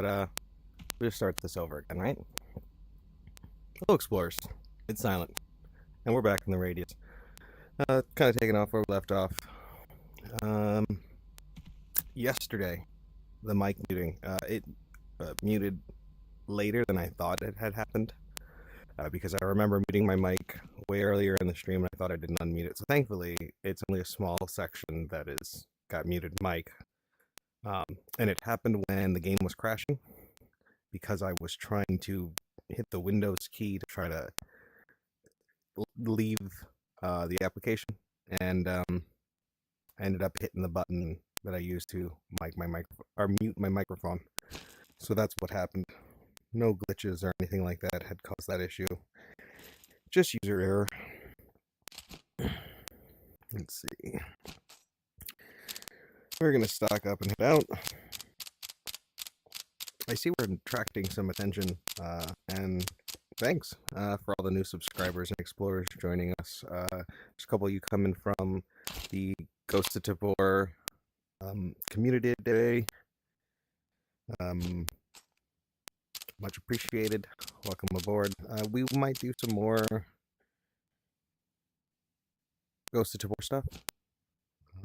But we'll just start this over again, right? Hello, explorers. It's silent, and we're back in the radius. Kind of taking off where we left off. Yesterday, the mic muting, it muted later than I thought it had happened. Because I remember muting my mic way earlier in the stream, and I thought I didn't unmute it. So thankfully, it's only a small section that got muted mic. And it happened when the game was crashing, because I was trying to hit the Windows key to try to leave the application, and I ended up hitting the button that I used to mute my microphone. So that's what happened. No glitches or anything like that had caused that issue. Just user error. Let's see. We're gonna stock up and head out. I see we're attracting some attention, and thanks for all the new subscribers and explorers joining us. There's a couple of you coming from the Ghost of Tabor Community Day. Much appreciated. Welcome aboard. We might do some more Ghost of Tabor stuff.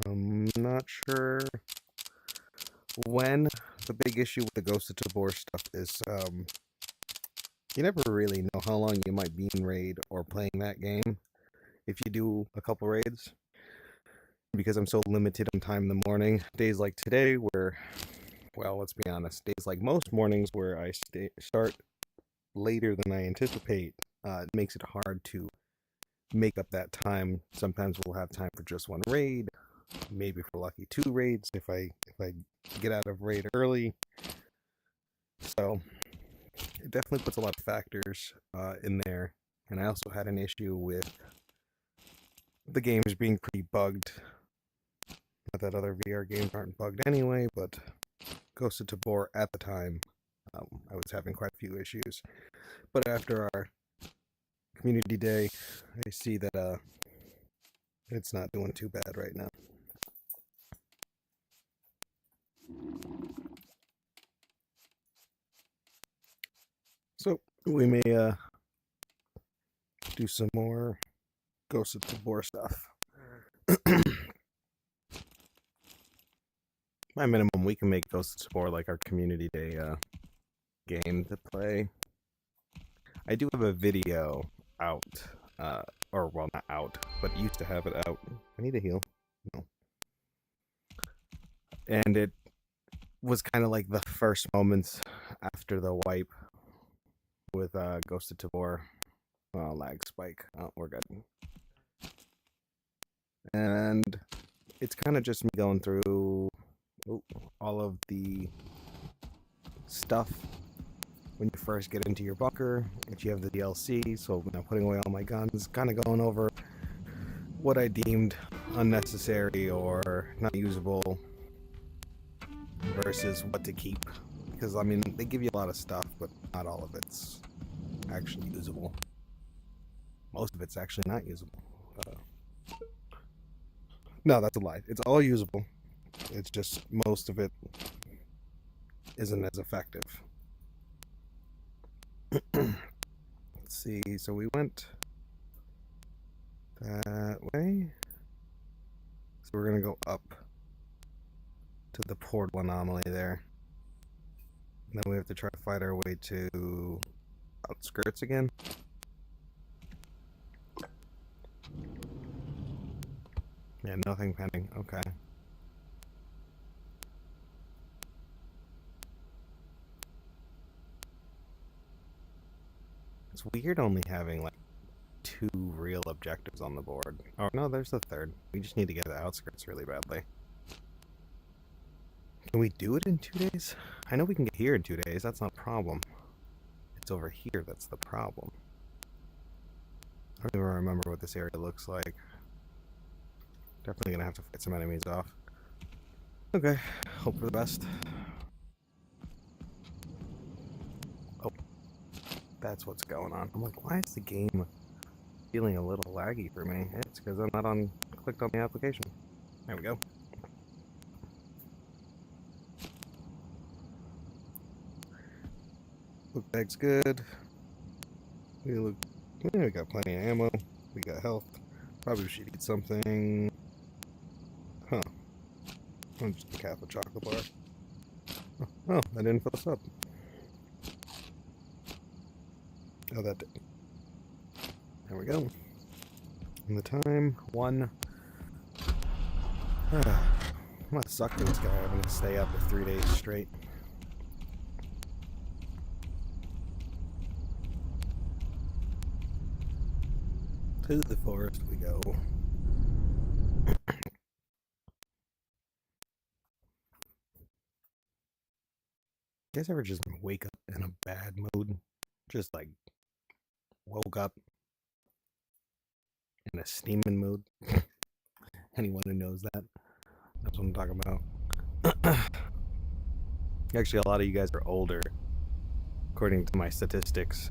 I'm not sure when. The big issue with the Ghost of Tabor stuff is you never really know how long you might be in raid or playing that game if you do a couple raids, because I'm so limited on time in the morning. Days like today where, well, let's be honest, days like most mornings where I start later than I anticipate, it makes it hard to make up that time. Sometimes we'll have time for just one raid, maybe for lucky 2 raids if I get out of raid early. So it definitely puts a lot of factors in there. And I also had an issue with the games being pretty bugged. Not that other VR games aren't bugged anyway, but Ghost of Tabor at the time, I was having quite a few issues. But after our community day, I see that it's not doing too bad right now. So we may do some more Ghost of Tabor stuff. By minimum, we can make Ghost of Tabor like our community day game to play. I do have a video out, or well, not out, but used to have it out. I need to heal. No. And it was kind of like the first moments after the wipe with Ghost of Tabor. Lag spike. Oh, we're good. And it's kind of just me going through all of the stuff when you first get into your bunker, if you have the DLC. So now putting away all my guns, kind of going over what I deemed unnecessary or not usable versus what to keep. Because, I mean, they give you a lot of stuff, but not all of it's actually usable. Most of it's actually not usable. No, that's a lie. It's all usable. It's just most of it isn't as effective. Let's see. So we went that way. So we're going to go up to the portal anomaly there. And then we have to try to fight our way to outskirts again. Yeah, nothing pending. Okay. It's weird only having like 2 real objectives on the board. Oh no, there's the 3rd. We just need to get to the outskirts really badly. Can we do it in 2 days? I know we can get here in 2 days. That's not a problem. It's over here that's the problem. I don't even remember what this area looks like. Definitely gonna have to fight some enemies off. Okay, hope for the best. Oh, that's what's going on. I'm like, why is the game feeling a little laggy for me? It's because I'm not clicked on the application. There we go. Book bag's good. We got plenty of ammo. We got health. Probably should eat something. Huh. I'm just a half a chocolate bar. Oh, I didn't fill this up. Oh, that did. There we go. And the time, 1. I'm gonna suck this guy. I'm gonna stay up for 3 days straight. To the forest we go. You guys ever just wake up in a bad mood? Just like woke up in a steaming mood? Anyone who knows that? That's what I'm talking about. Actually, a lot of you guys are older, according to my statistics,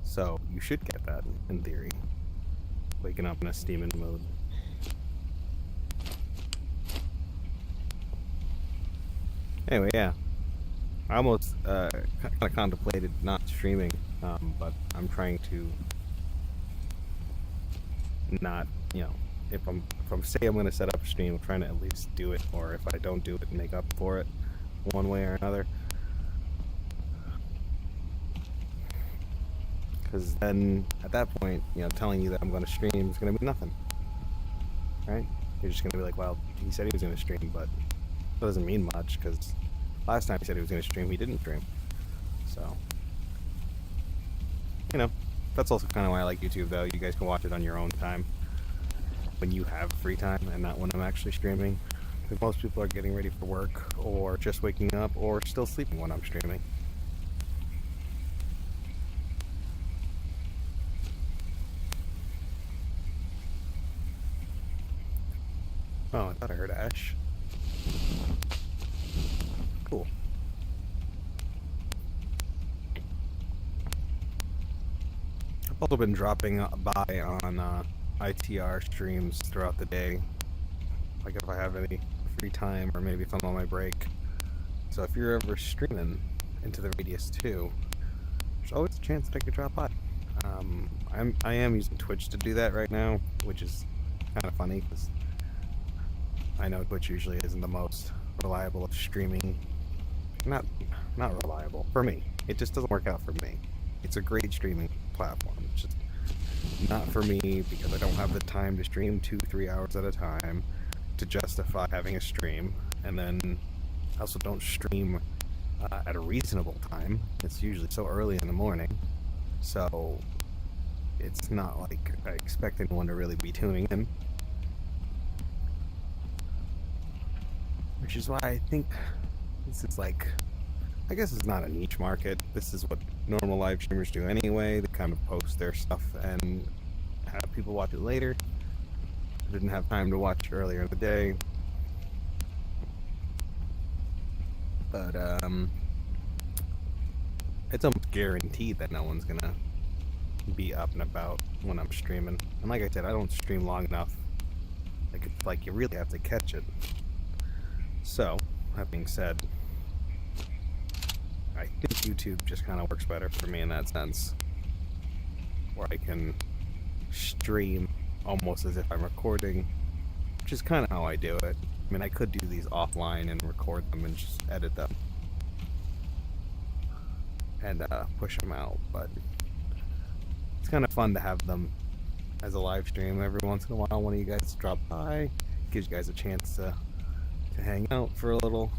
so you should get that, in theory. Waking up in a steaming mood. Anyway, yeah. I almost kind of contemplated not streaming, but I'm trying to not, if I'm say I'm going to set up a stream, I'm trying to at least do it, or if I don't do it, make up for it one way or another. Because then, at that point, telling you that I'm going to stream is going to be nothing, right? You're just going to be like, well, he said he was going to stream, but that doesn't mean much, because last time he said he was going to stream, he didn't stream. So, that's also kind of why I like YouTube, though. You guys can watch it on your own time, when you have free time, and not when I'm actually streaming. Because most people are getting ready for work, or just waking up, or still sleeping when I'm streaming. Oh, I thought I heard Ash. Cool. I've also been dropping by on ITR streams throughout the day. Like if I have any free time, or maybe if I'm on my break. So if you're ever streaming into the radius too, there's always a chance that I could drop by. I am using Twitch to do that right now, which is kind of funny because I know Twitch usually isn't the most reliable of streaming. Not reliable for me. It just doesn't work out for me. It's a great streaming platform. It's just not for me because I don't have the time to stream 2-3 hours at a time to justify having a stream, and then I also don't stream at a reasonable time. It's usually so early in the morning, so it's not like I expect anyone to really be tuning in. Which is why I think this is like, I guess it's not a niche market. This is what normal live streamers do anyway. They kind of post their stuff and have people watch it later. I didn't have time to watch it earlier in the day. But it's almost guaranteed that no one's gonna be up and about when I'm streaming. And like I said, I don't stream long enough. Like, it's like you really have to catch it. So, that being said, I think YouTube just kind of works better for me in that sense, where I can stream almost as if I'm recording, which is kind of how I do it. I mean, I could do these offline and record them and just edit them and push them out, but it's kind of fun to have them as a live stream every once in a while. One of you guys drop by, gives you guys a chance to hang out for a little.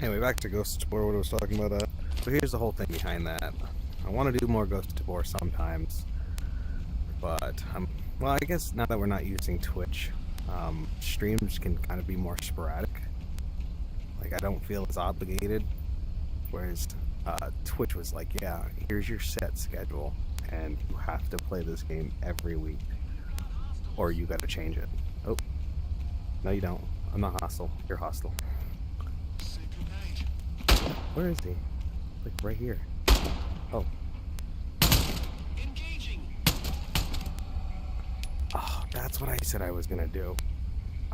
Anyway, back to Ghost of Tabor, what I was talking about. So here's the whole thing behind that. I want to do more Ghost of Tabor sometimes, but well, I guess now that we're not using Twitch, streams can kind of be more sporadic. Like, I don't feel as obligated, whereas Twitch was like, yeah, here's your set schedule, and you have to play this game every week, or you gotta change it. Oh, no you don't. I'm not hostile. You're hostile. Where is he? Like, right here. Oh. Oh, that's what I said I was gonna do.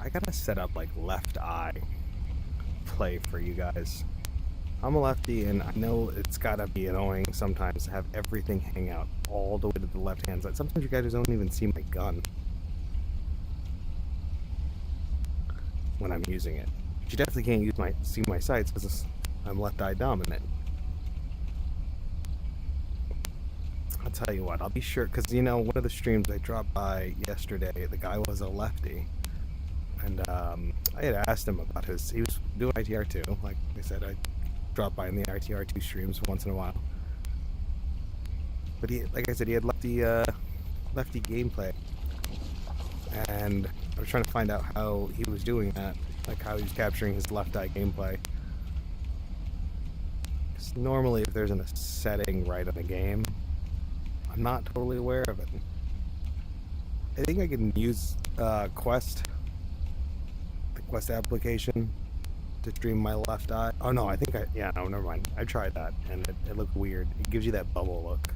I gotta set up like left eye play for you guys. I'm a lefty, and I know it's gotta be annoying sometimes to have everything hang out all the way to the left-hand side. Sometimes you guys don't even see my gun when I'm using it. But you definitely can't see my sights because I'm left-eye dominant. I'll tell you what, I'll be sure, because you know, one of the streams I dropped by yesterday, the guy was a lefty. And I had asked him about he was doing ITR2. Like I said, I drop by in the ITR2 streams once in a while. But like I said, he had lefty gameplay. And I was trying to find out how he was doing that. Like how he was capturing his left eye gameplay. Because normally if there's a setting right on the game, I'm not totally aware of it. I think I can use Quest application to stream my left eye. Oh no, I think no, never mind. I tried that and it looked weird. It gives you that bubble look.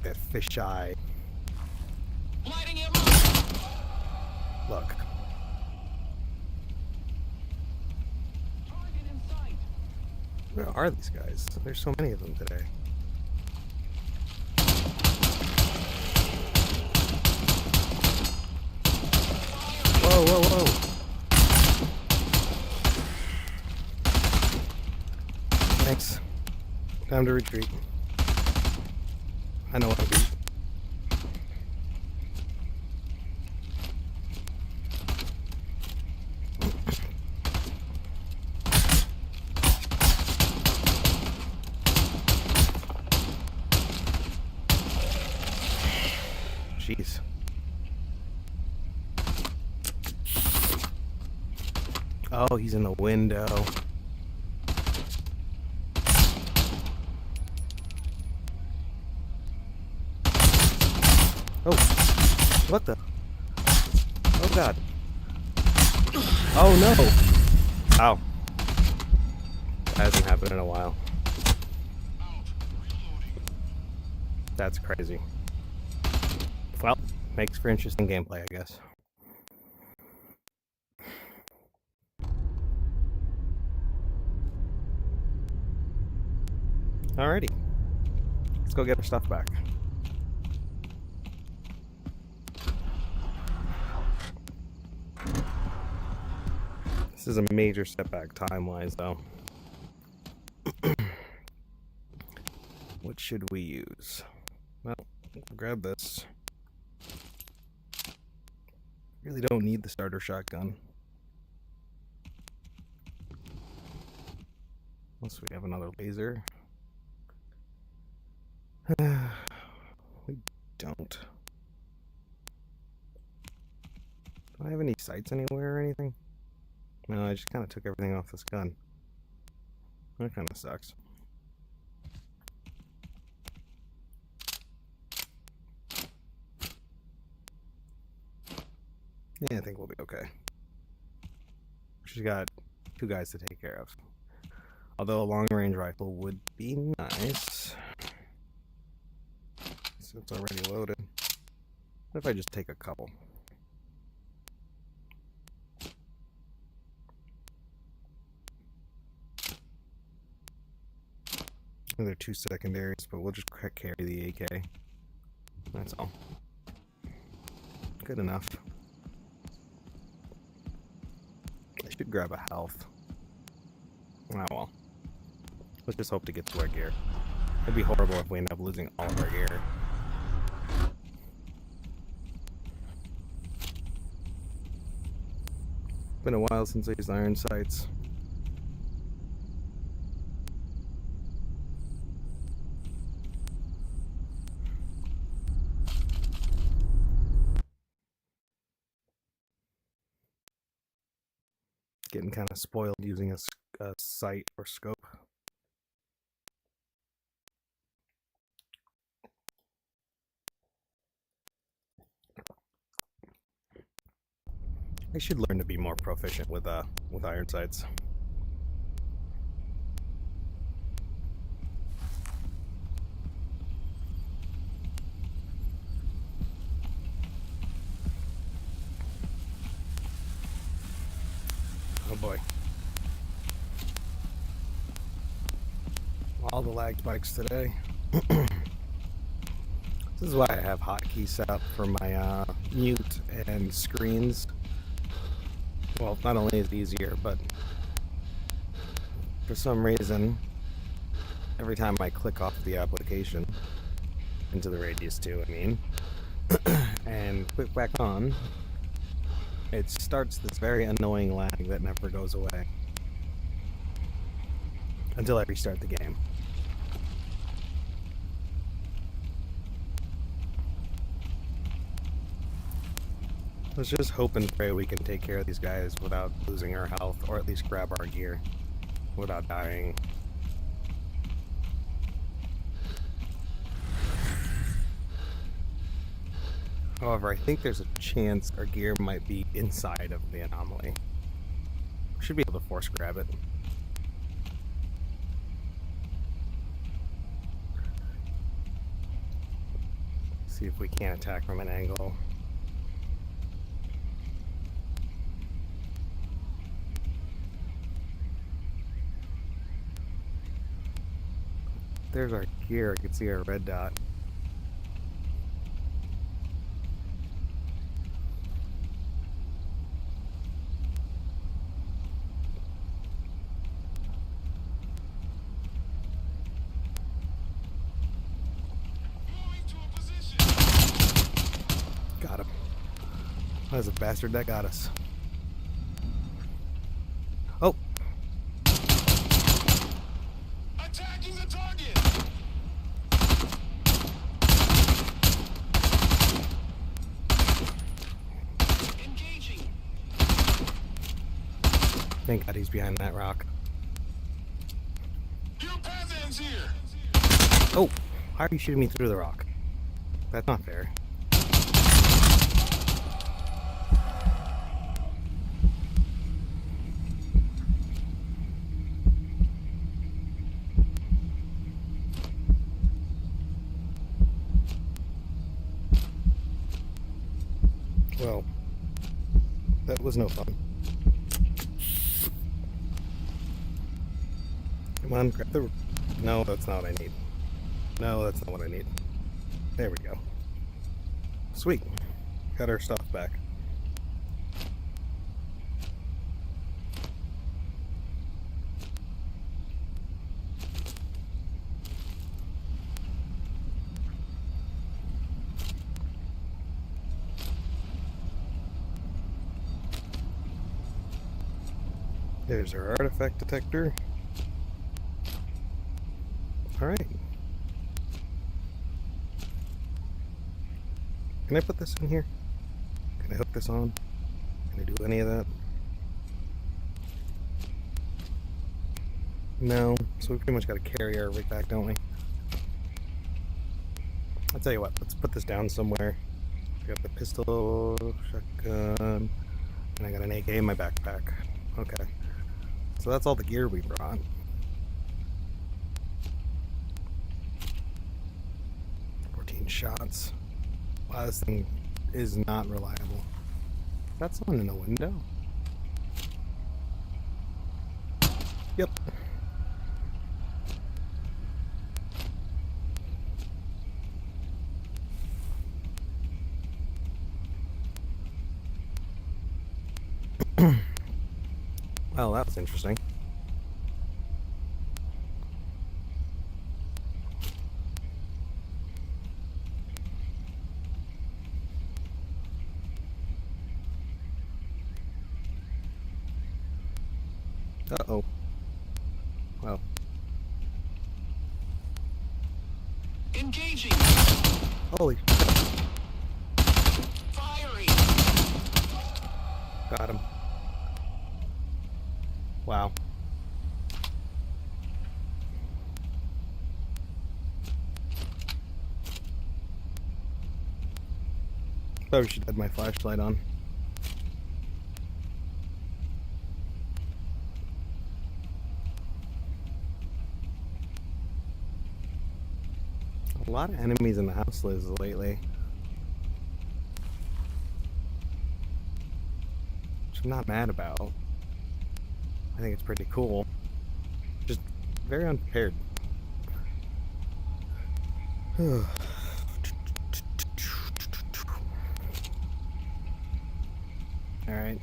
That fisheye look. Where are these guys? There's so many of them today. Whoa, whoa, whoa. Thanks. Time to retreat. I know what I do. Jeez. Oh, he's in the window. Oh, what the? Oh God. Oh no. Ow. That hasn't happened in a while. That's crazy. Well, makes for interesting gameplay, I guess. Alrighty. Let's go get our stuff back. This is a major setback time-wise, though. What should we use? Well, we'll grab this. Really don't need the starter shotgun. Unless we have another laser. We don't. Do I have any sights anywhere or anything? No, I just kind of took everything off this gun. That kind of sucks. Yeah, I think we'll be okay. She's got 2 guys to take care of. Although a long-range rifle would be nice. So it's already loaded. What if I just take a couple? They're 2 secondaries, but we'll just carry the AK. That's all. Good enough. I should grab a health. Oh well. Let's just hope to get to our gear. It'd be horrible if we end up losing all of our gear. Been a while since I used iron sights. Getting kind of spoiled using a sight or scope. I should learn to be more proficient with iron sights. Oh boy. All the lag spikes today. This is why I have hotkeys set up for my mute and screens. Well, not only is it easier, but for some reason, every time I click off the application, into the Radius 2, I mean, and click back on, it starts this very annoying lag that never goes away until I restart the game. Let's just hope and pray we can take care of these guys without losing our health, or at least grab our gear without dying. However, I think there's a chance our gear might be inside of the anomaly. We should be able to force grab it. See if we can't attack from an angle. There's our gear. I can see our red dot. Got him. That was a bastard that got us. Oh! Attacking the target! Engaging! Thank God he's behind that rock. Your path ends here! Oh! Why are you shooting me through the rock? That's not fair. Well, that was no fun. Come on, grab the... No, that's not what I need. No, that's not what I need. There we go. Sweet. Got our stuff back. There's our artifact detector. Alright. Can I put this in here? Can I hook this on? Can I do any of that? No. So we pretty much got to carry our rig back, don't we? I'll tell you what, let's put this down somewhere. I got the pistol, shotgun, and I got an AK in my backpack. Okay. So that's all the gear we brought. Shots. Wow, this thing is not reliable. That's someone in a window. Yep. Well, that was interesting. Uh-oh. Wow. Engaging! Holy shit. Firing! Got him. Wow. Probably should have my flashlight on. A lot of enemies in the house lately. Which I'm not mad about. I think it's pretty cool. Just very unprepared. Alright.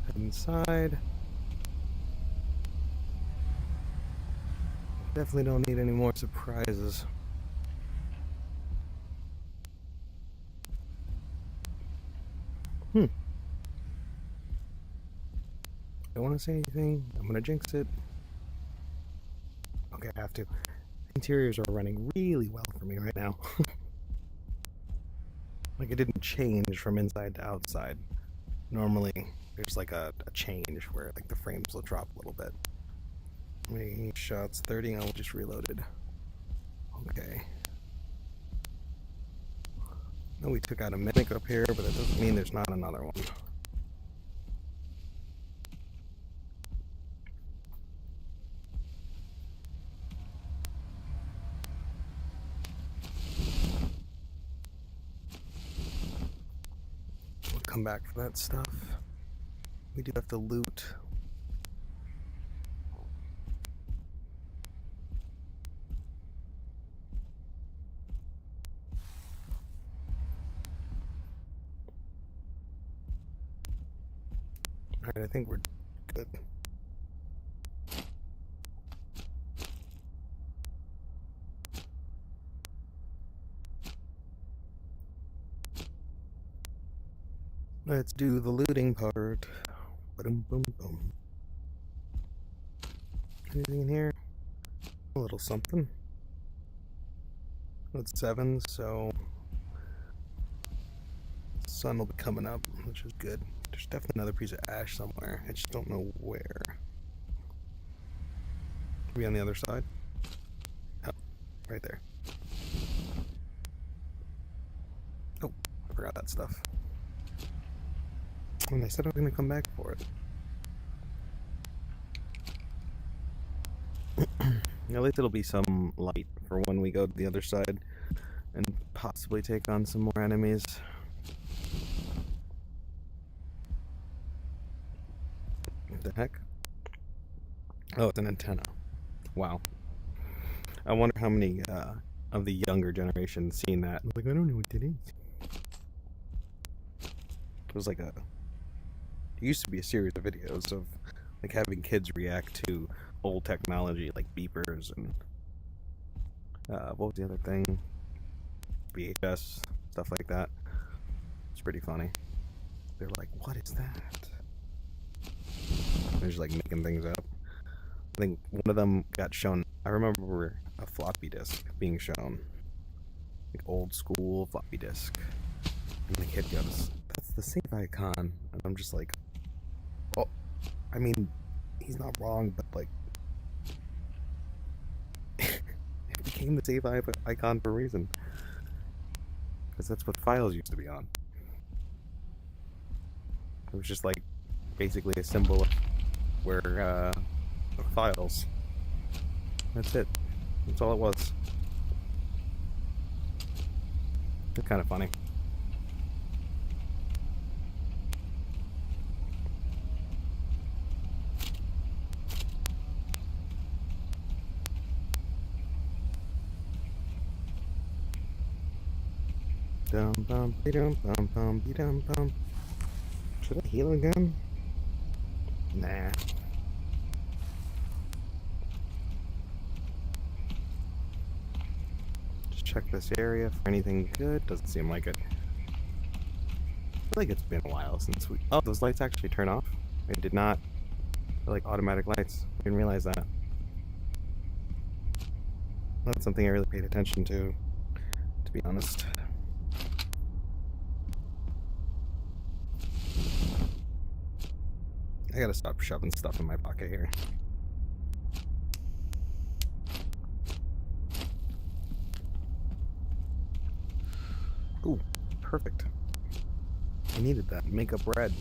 Head inside. Definitely don't need any more surprises. Don't want to say anything. I'm gonna jinx it. Okay, I have to. Interiors are running really well for me right now. Like, it didn't change from inside to outside. Normally, there's like a change where like the frames will drop a little bit. How many shots? 30. I just reloaded. Okay. No, we took out a medic up here, but that doesn't mean there's not another one. We'll come back for that stuff. We do have to loot. Alright, I think we're good. Let's do the looting part. Boom, boom, boom. Anything in here? A little something. It's 7, so the sun will be coming up, which is good. There's definitely another piece of ash somewhere. I just don't know where. Maybe on the other side? Oh, right there. Oh, I forgot that stuff. And they said I was going to come back for it. At least it'll be some light for when we go to the other side and possibly take on some more enemies. What the heck? Oh, it's an antenna. Wow. I wonder how many of the younger generation seen that. Like, I don't know what that is. It was like it used to be a series of videos of like having kids react to old technology like beepers and what was the other thing? VHS, stuff like that. It's pretty funny. They're like, what is that? They're just like making things up. I think one of them got shown. I remember a floppy disk being shown, like old school floppy disk, and the kid goes, "That's the save icon," and I'm just like, "Oh, I mean, he's not wrong, but like, it became the save icon for a reason, because that's what files used to be on. It was just like basically a symbol of where files. That's it. That's all it was. It's kind of funny. Dum bum be dum bum bum be dum bum. Should I heal again? Nah. Just check this area for anything good. Doesn't seem like it. I feel like it's been a while since we... Oh, those lights actually turn off? They did not. They're like automatic lights. I didn't realize that. That's something I really paid attention to be honest. I gotta stop shoving stuff in my pocket here. Ooh, perfect. I needed that. Makeup red.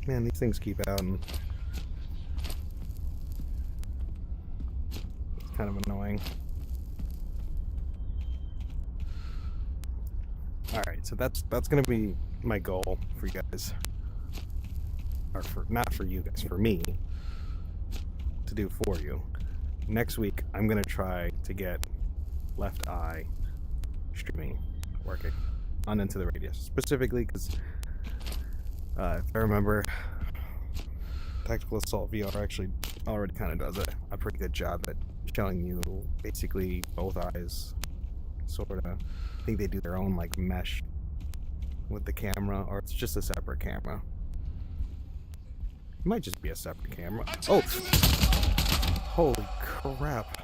Man, these things keep out and kind of annoying. Alright, so that's gonna be my goal for you guys. Or not for you guys, for me. To do for you. Next week, I'm gonna try to get Left Eye streaming working on Into the Radius. Specifically because, if I remember, Tactical Assault VR actually already kind of does a pretty good job at showing you basically both eyes, sort of. I think they do their own like mesh with the camera, or it's just a separate camera. It might just be a separate camera. Oh! Holy crap.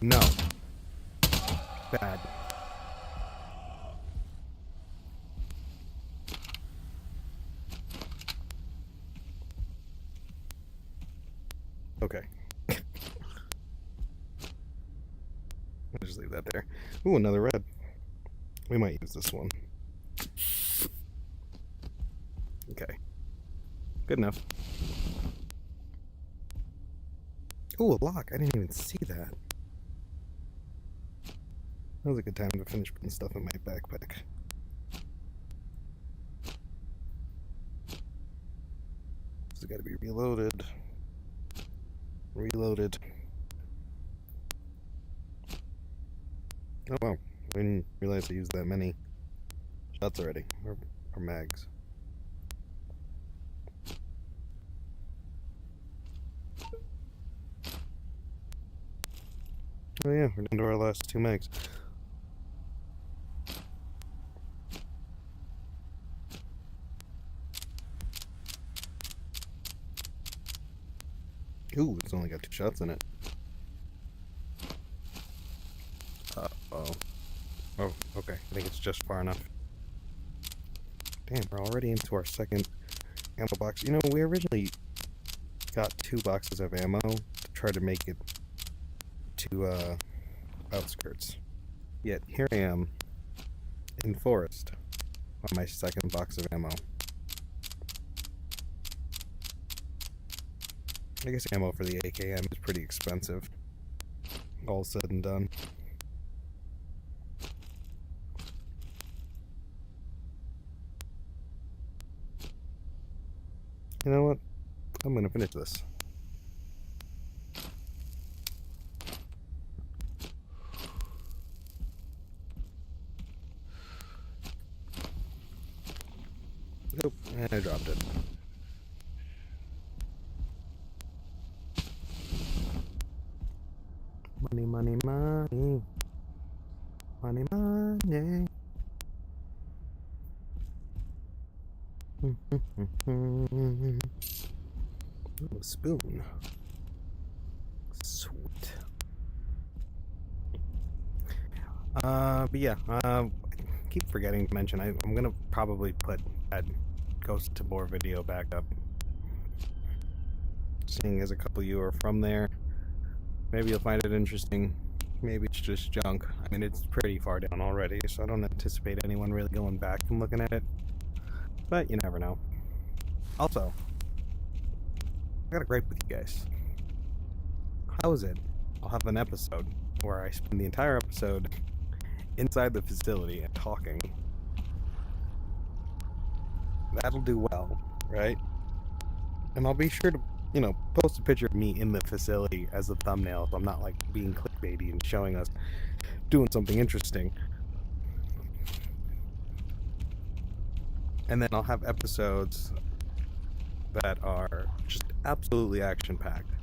No. Bad. Okay. I'll just leave that there. Ooh, another red. We might use this one. Okay. Good enough. Ooh, a lock. I didn't even see that. That was a good time to finish putting stuff in my backpack. This has got to be reloaded. Reloaded. Oh wow, I didn't realize I used that many shots already, or mags. Oh yeah, we're down to our last 2 mags. Ooh, it's only got 2 shots in it. Uh-oh. Oh, okay. I think it's just far enough. Damn, we're already into our second ammo box. You know, we originally got 2 boxes of ammo to try to make it to, outskirts. Yet, here I am in forest on my second box of ammo. I guess ammo for the AKM is pretty expensive, all said and done. You know what? I'm gonna finish this. Nope, and I dropped it. Money, money, money. Money, money. Ooh, a spoon. Sweet. But yeah, keep forgetting to mention, I'm gonna probably put that Ghost to Boar video back up. Seeing as a couple of you are from there, maybe you'll find it interesting. Maybe it's just junk. I mean, it's pretty far down already, so I don't anticipate anyone really going back and looking at it. But you never know. Also, I got a gripe with you guys. How is it? I'll have an episode where I spend the entire episode inside the facility and talking. That'll do well, right? And I'll be sure to, you know, post a picture of me in the facility as a thumbnail, so I'm not like being clickbaity and showing us doing something interesting. And then I'll have episodes that are just absolutely action-packed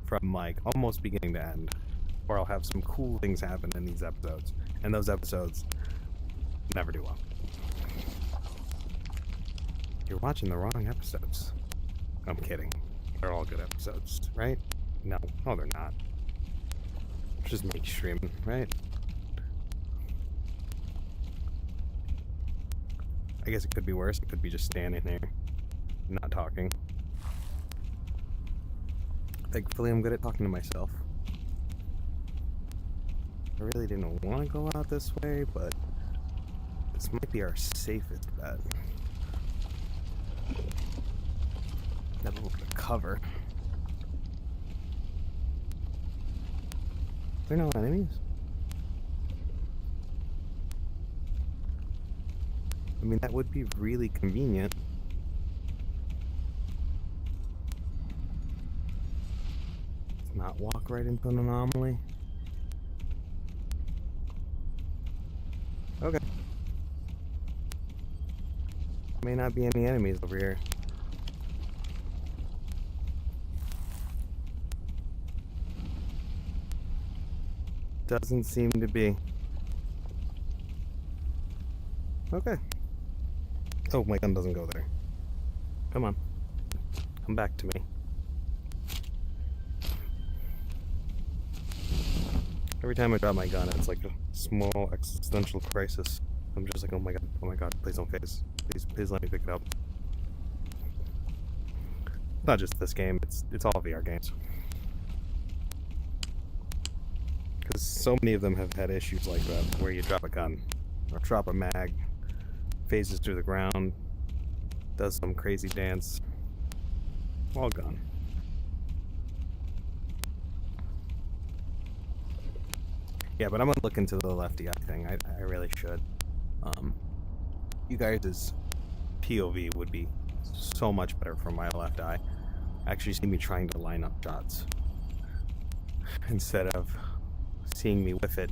from like almost beginning to end, or I'll have some cool things happen in these episodes, and those episodes never do well. You're watching the wrong episodes. I'm kidding. They're all good episodes, right? No, they're not. It's just me streaming, right? I guess it could be worse. It could be just standing there, not talking. Thankfully, I'm good at talking to myself. I really didn't want to go out this way, but this might be our safest bet. Got a little bit of cover. They're no enemies. I mean, that would be really convenient. Let's not walk right into an anomaly. Okay. May not be any enemies over here. Doesn't seem to be. Okay. Oh, my gun doesn't go there. Come on. Come back to me. Every time I drop my gun, it's like a small existential crisis. I'm just like, oh my god, please don't phase. Please let me pick it up. Not just this game, it's all VR games. Because so many of them have had issues like that, where you drop a gun, or drop a mag, phases through the ground, does some crazy dance, all gone. Yeah, but I'm gonna look into the lefty eye thing. I really should. You guys' POV would be so much better for my left eye. Actually see me trying to line up shots instead of seeing me whiff it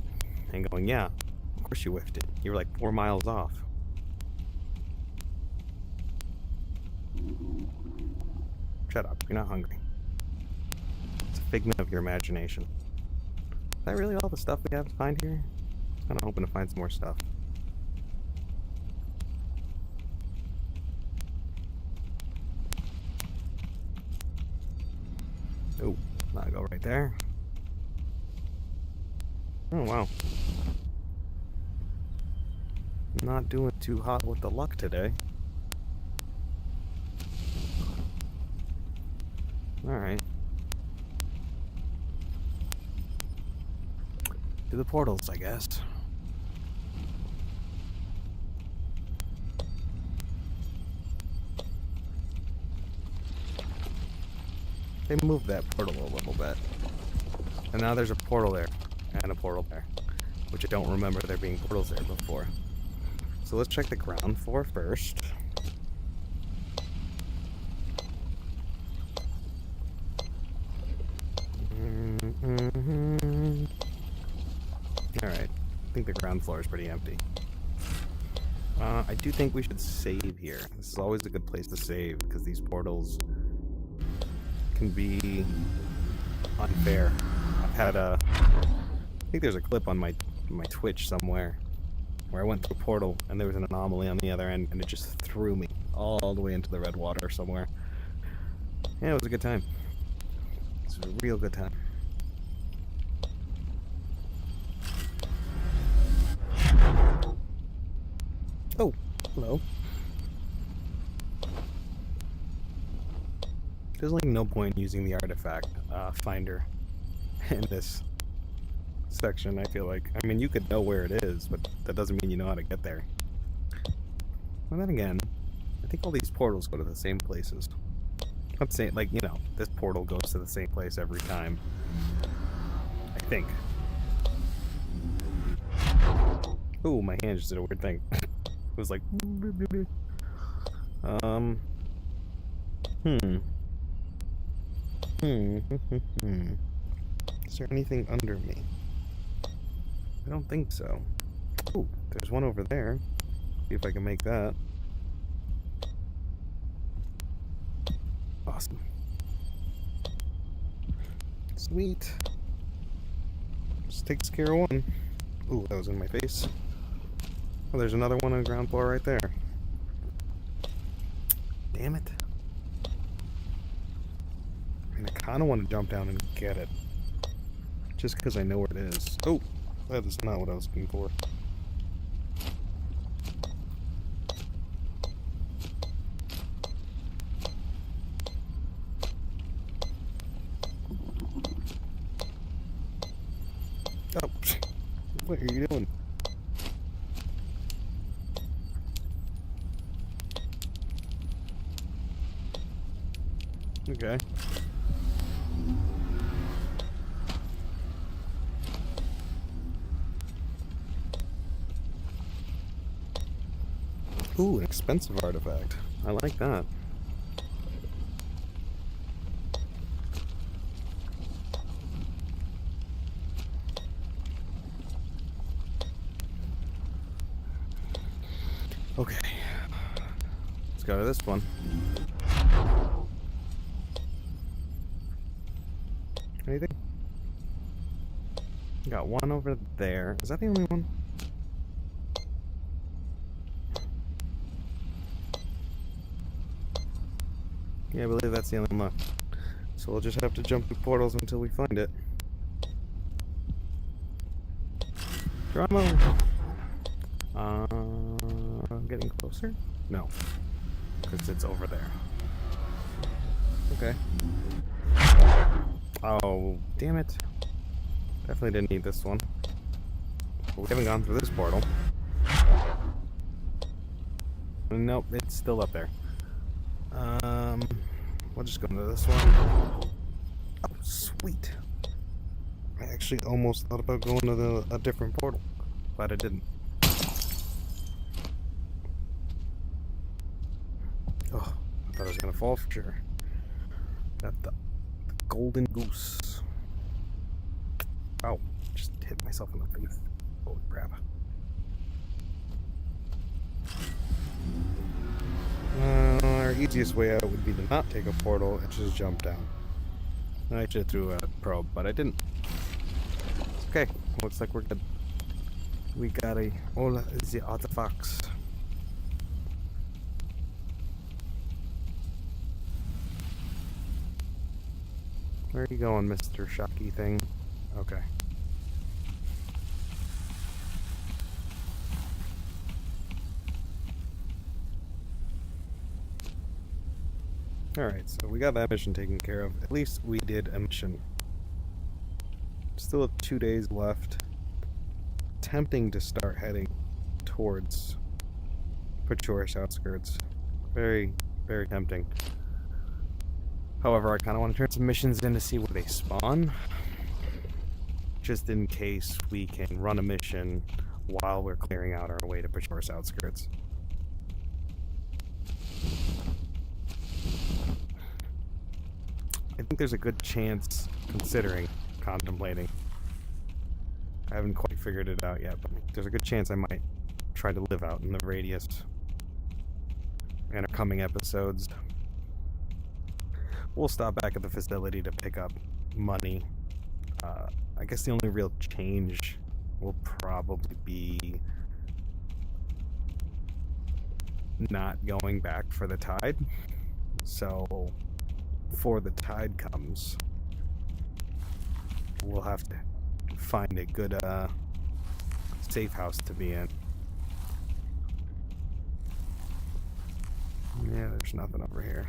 and going, yeah, of course you whiffed it. You were like 4 miles off. Shut up, you're not hungry. It's a figment of your imagination. Is that really all the stuff we have to find here? I'm kind of hoping to find some more stuff. Oh, I'll go right there. Oh, wow. Not doing too hot with the luck today. Alright. To the portals, I guess. They moved that portal a little bit. And now there's a portal there. And a portal there. Which I don't remember there being portals there before. So let's check the ground floor first. Alright. I think the ground floor is pretty empty. I do think we should save here. This is always a good place to save, because these portals can be unfair. I've had I think there's a clip on my Twitch somewhere where I went through a portal and there was an anomaly on the other end and it just threw me all the way into the red water somewhere. Yeah, it was a good time. It was a real good time. Oh, hello. There's like no point using the artifact finder in this section, I feel like. I mean, you could know where it is, but that doesn't mean you know how to get there. Well, then again, I think all these portals go to the same places. I'm not saying, like, you know, this portal goes to the same place every time. I think. Ooh, my hand just did a weird thing. It was like... Is there anything under me? I don't think so. Ooh, there's one over there. See if I can make that. Awesome. Sweet. Just takes care of one. Ooh, that was in my face. Oh, there's another one on the ground floor right there. Damn it. I mean, I kind of want to jump down and get it. Just because I know where it is. Oh, that is not what I was looking for. Oh, what are you doing? Okay. Ooh, an expensive artifact. I like that. Okay. Let's go to this one. Anything? Got one over there. Is that the only one? Yeah, I believe that's the only one left. So we'll just have to jump through portals until we find it. Drama! Getting closer? No. Because it's over there. Okay. Oh, damn it. Definitely didn't need this one. But we haven't gone through this portal. Nope, it's still up there. We'll just go into this one. Oh, sweet. I actually almost thought about going to a different portal, but I didn't. Oh, I thought I was gonna fall for sure. Got the golden goose. Oh, just hit myself in the face. Holy crap. Our easiest way out would be to not take a portal and just jump down. I should have threw a probe, but I didn't. Okay, looks like we're good. We got all the artifacts. Where are you going, Mr. Shocky thing? Okay. Alright, so we got that mission taken care of. At least we did a mission. Still have 2 days left. Tempting to start heading towards Pachor's outskirts. Very, very tempting. However, I kind of want to turn some missions in to see where they spawn. Just in case we can run a mission while we're clearing out our way to Pachor's outskirts. I think there's a good chance, contemplating. I haven't quite figured it out yet, but there's a good chance I might try to live out in the radius in our coming episodes. We'll stop back at the facility to pick up money. I guess the only real change will probably be not going back for the tide. So before the tide comes, we'll have to find a good safe house to be in. Yeah, there's nothing over here.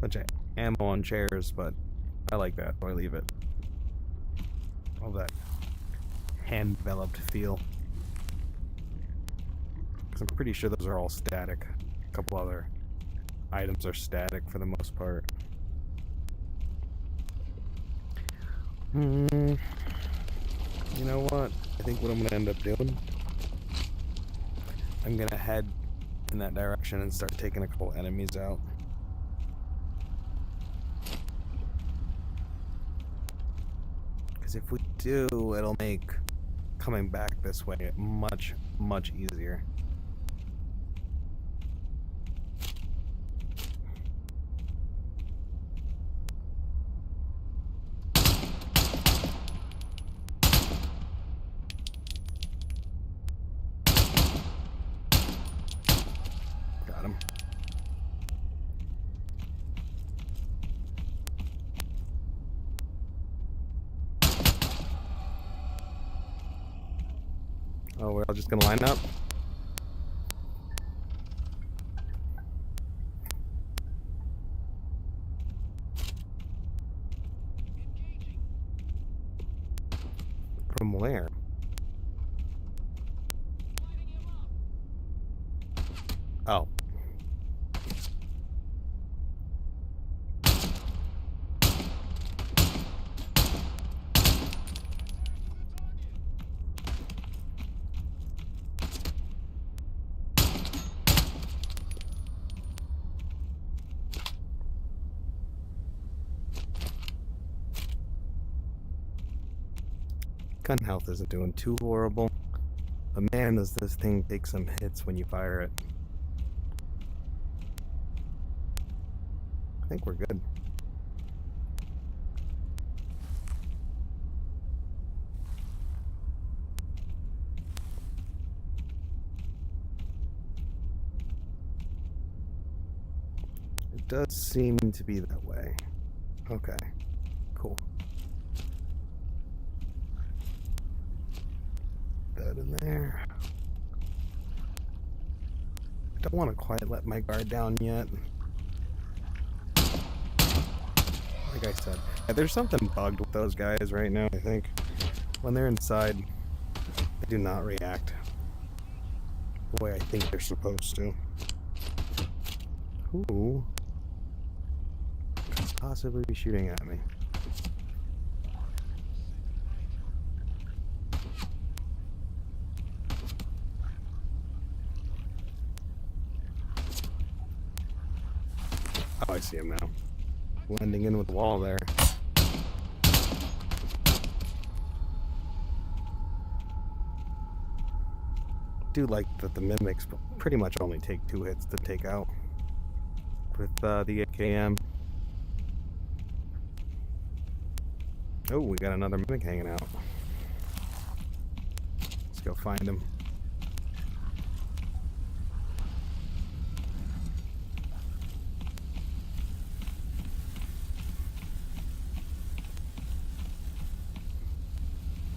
Bunch of ammo on chairs, but I like that, so I leave it. All that hand-developed feel. Because I'm pretty sure those are all static. A couple other items are static for the most part. You know what? I think what I'm going to end up doing, I'm going to head in that direction and start taking a couple enemies out. Because if we do, it'll make coming back this way much, much easier. Got him. Oh, we're all just gonna line up? From where? Oh. Gun health isn't doing too horrible. But man, does this thing take some hits when you fire it. I think we're good. It does seem to be that way. Okay, cool. That in there. I don't want to quite let my guard down yet. Like I said, yeah, there's something bugged with those guys right now, I think. When they're inside, they do not react the way I think they're supposed to. Who could possibly be shooting at me? Oh, I see him now. Blending in with the wall there. Do like that the mimics pretty much only take 2 hits to take out with the AKM. Oh, we got another mimic hanging out. Let's go find him.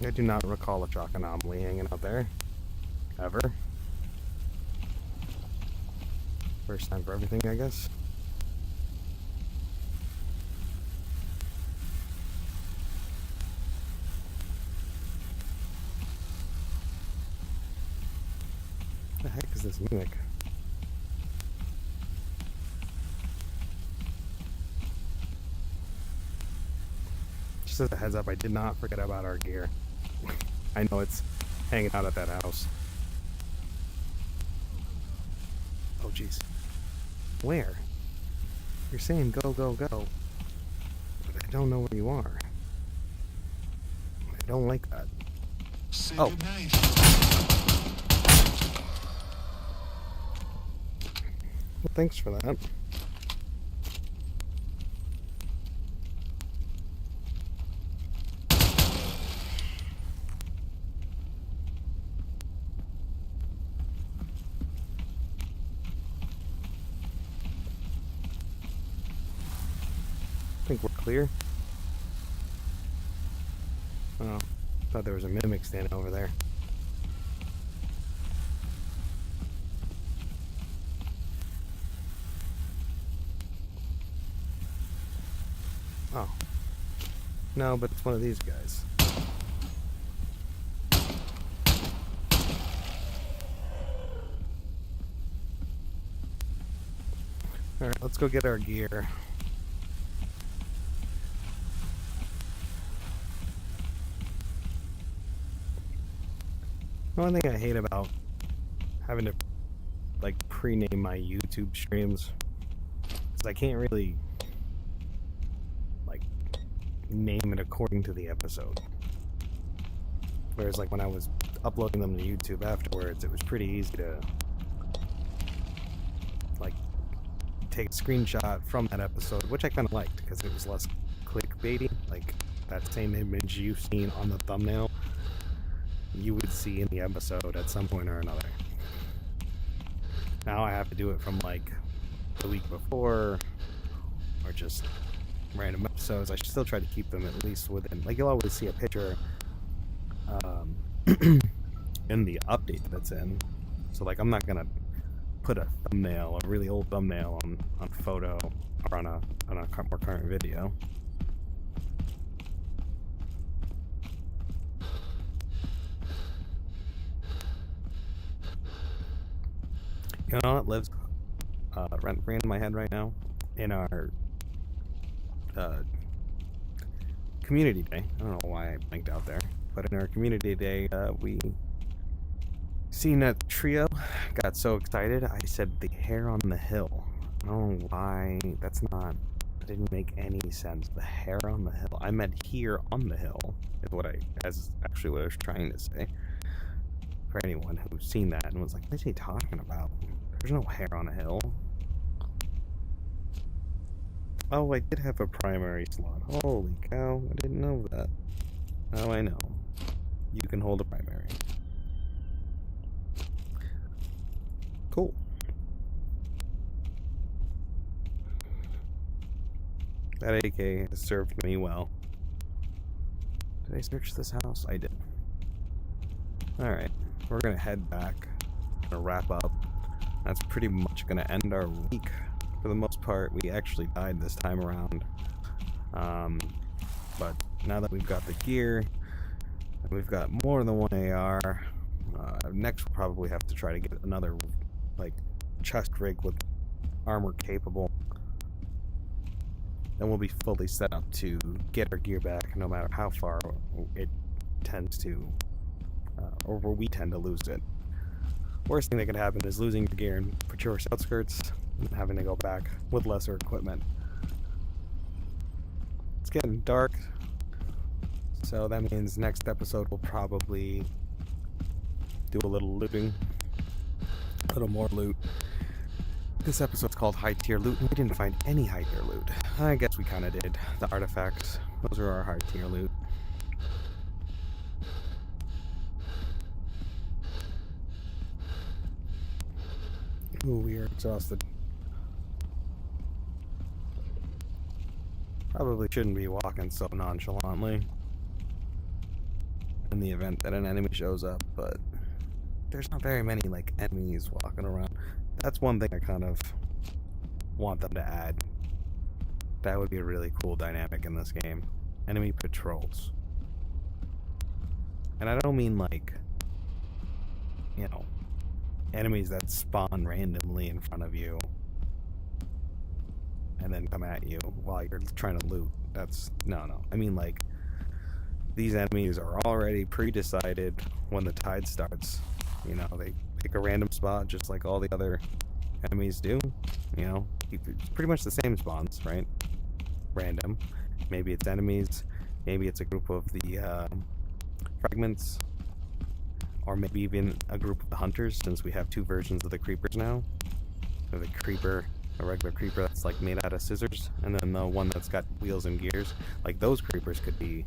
I do not recall a shock anomaly hanging out there. Ever. First time for everything, I guess. What the heck is this mimic? Just as a heads up, I did not forget about our gear. I know it's hanging out at that house. Oh, jeez. Where? You're saying go, go, go. But I don't know where you are. I don't like that. Say Oh. goodnight. Well, thanks for that. I think we're clear. Oh, thought there was a mimic standing over there. Oh. No, but it's one of these guys. Alright, let's go get our gear. The only thing I hate about having to like pre-name my YouTube streams is I can't really like name it according to the episode. Whereas like when I was uploading them to YouTube afterwards, it was pretty easy to like take a screenshot from that episode, which I kind of liked because it was less clickbaity. Like that same image you've seen on the thumbnail, you would see in the episode at some point or another. Now I have to do it from like the week before or just random episodes. I should still try to keep them at least within, like you'll always see a picture in the update that's in. So like I'm not gonna put a thumbnail, a really old thumbnail on photo or on a more current video. You know what lives rent-free in my head right now? In our community day. I don't know why I blanked out there. But in our community day, we seen a trio. Got so excited, I said the hair on the hill. I don't know why. That's didn't make any sense. The hair on the hill. I meant here on the hill is what actually what I was trying to say. For anyone who's seen that and was like, what is he talking about? There's no hair on a hill. Oh, I did have a primary slot. Holy cow, I didn't know that. Now I know. You can hold a primary. Cool. That AK has served me well. Did I search this house? I did. Alright, we're gonna head back. Gonna wrap up. That's pretty much gonna end our week. For the most part, we actually died this time around. But now that we've got the gear, and we've got more than one AR, next we'll probably have to try to get another, like, chest rig with armor capable. Then we'll be fully set up to get our gear back, no matter how far it tends to, or where we tend to lose it. Worst thing that could happen is losing your gear in Patrio's outskirts and having to go back with lesser equipment. It's getting dark, so that means next episode we'll probably do a little looting, a little more loot. This episode's called High Tier Loot, and we didn't find any high tier loot. I guess we kind of did. The artifacts, those are our high tier loot. Ooh, we are exhausted. Probably shouldn't be walking so nonchalantly in the event that an enemy shows up, but there's not very many, like, enemies walking around. That's one thing I kind of want them to add. That would be a really cool dynamic in this game. Enemy patrols. And I don't mean, like, you know, enemies that spawn randomly in front of you and then come at you while you're trying to loot. That's no. I mean, like, these enemies are already pre-decided when the tide starts. You know, they pick a random spot just like all the other enemies do. You know, it's pretty much the same spawns, right? Random. Maybe it's enemies, maybe it's a group of the fragments, or maybe even a group of the hunters, since we have two versions of the creepers now. So the creeper, a regular creeper that's like made out of scissors, and then the one that's got wheels and gears. Like, those creepers could be,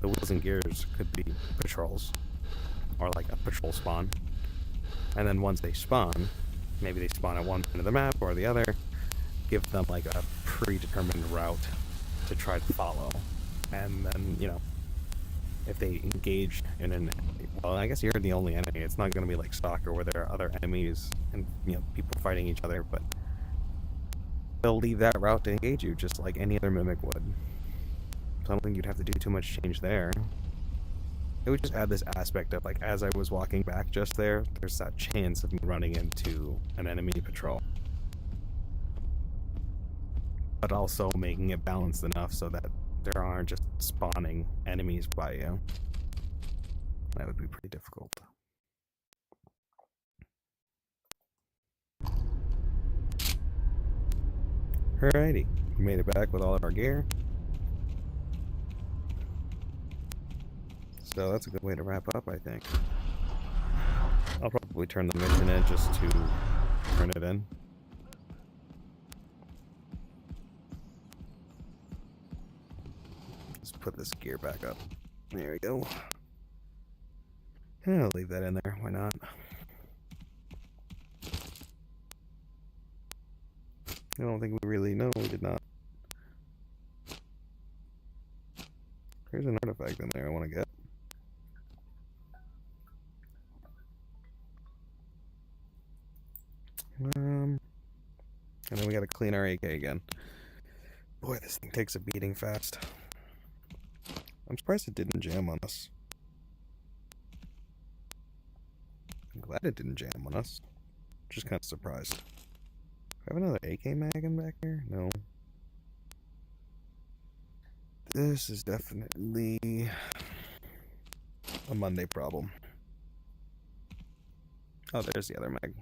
the wheels and gears could be patrols, or like a patrol spawn. And then once they spawn, maybe they spawn at one end of the map or the other, give them like a predetermined route to try to follow. And then, you know, if they engage in an, well, I guess you're the only enemy. It's not going to be like soccer where there are other enemies and, you know, people fighting each other, but they'll leave that route to engage you just like any other mimic would. So I don't think you'd have to do too much change there. It would just add this aspect of, like, as I was walking back just there, there's that chance of me running into an enemy patrol. But also making it balanced enough so that there aren't just spawning enemies by you. That would be pretty difficult. Alrighty, we made it back with all of our gear. So that's a good way to wrap up, I think. I'll probably turn the mission in just to turn it in. Let's put this gear back up. There we go. And I'll leave that in there, why not? I don't think we really know, we did not. There's an artifact in there I want to get. And then we gotta clean our AK again. Boy, this thing takes a beating fast. I'm surprised it didn't jam on us. I'm glad it didn't jam on us. Just kind of surprised. Do I have another AK mag in back here? No. This is definitely a Monday problem. Oh, there's the other mag.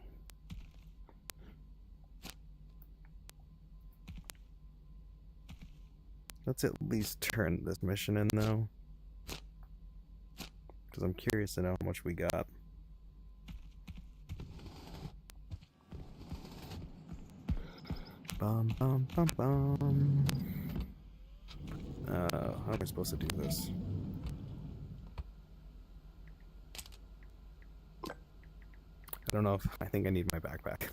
Let's at least turn this mission in, though. Because I'm curious to know how much we got. Bum, bum, bum, bum. How am I supposed to do this? I don't know if... I think I need my backpack.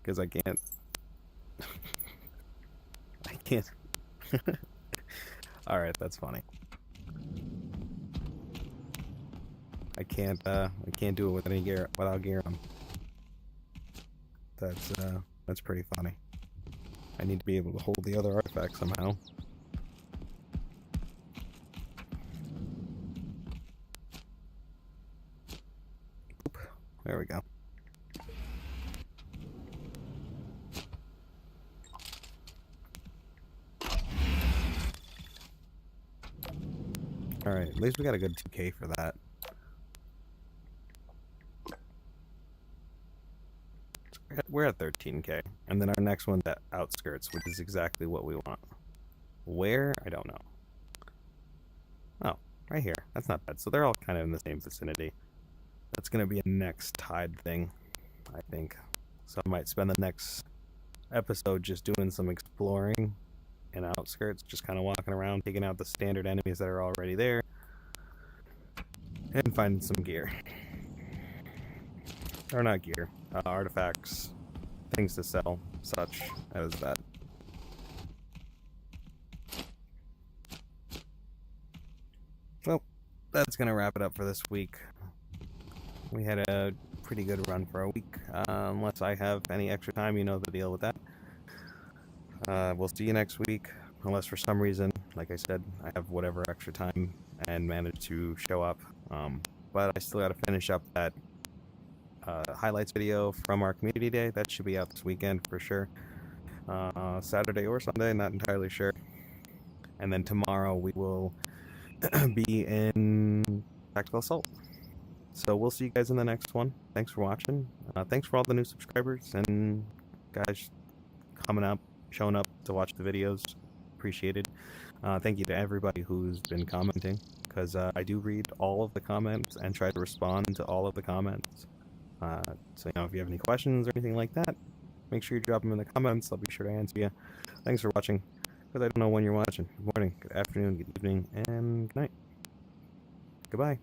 Because I can't... I can't... Alright, that's funny. I can't do it with any gear, without gear on. That's pretty funny. I need to be able to hold the other artifact somehow. Oop, there we go. Alright, at least we got a good 2K for that. We're at 13K. And then our next one's at Outskirts, which is exactly what we want. Where? I don't know. Oh, right here. That's not bad. So they're all kind of in the same vicinity. That's going to be a next Tide thing, I think. So I might spend the next episode just doing some exploring in Outskirts, just kind of walking around, taking out the standard enemies that are already there, and finding some gear. Or not gear, artifacts, things to sell, such as that. Well, that's going to wrap it up for this week. We had a pretty good run for a week. Unless I have any extra time, you know the deal with that. We'll see you next week, unless for some reason, like I said, I have whatever extra time and manage to show up. But I still got to finish up that highlights video from our community day. That should be out this weekend for sure. Saturday or Sunday, not entirely sure. And then tomorrow we will be in Tactical Assault. So we'll see you guys in the next one. Thanks for watching. Thanks for all the new subscribers and guys coming up, showing up to watch the videos. Appreciated. Thank you to everybody who's been commenting, because I do read all of the comments and try to respond to all of the comments. So, if you have any questions or anything like that, make sure you drop them in the comments. I'll be sure to answer you. Thanks for watching, because I don't know when you're watching. Good morning, good afternoon, good evening, and good night. Goodbye.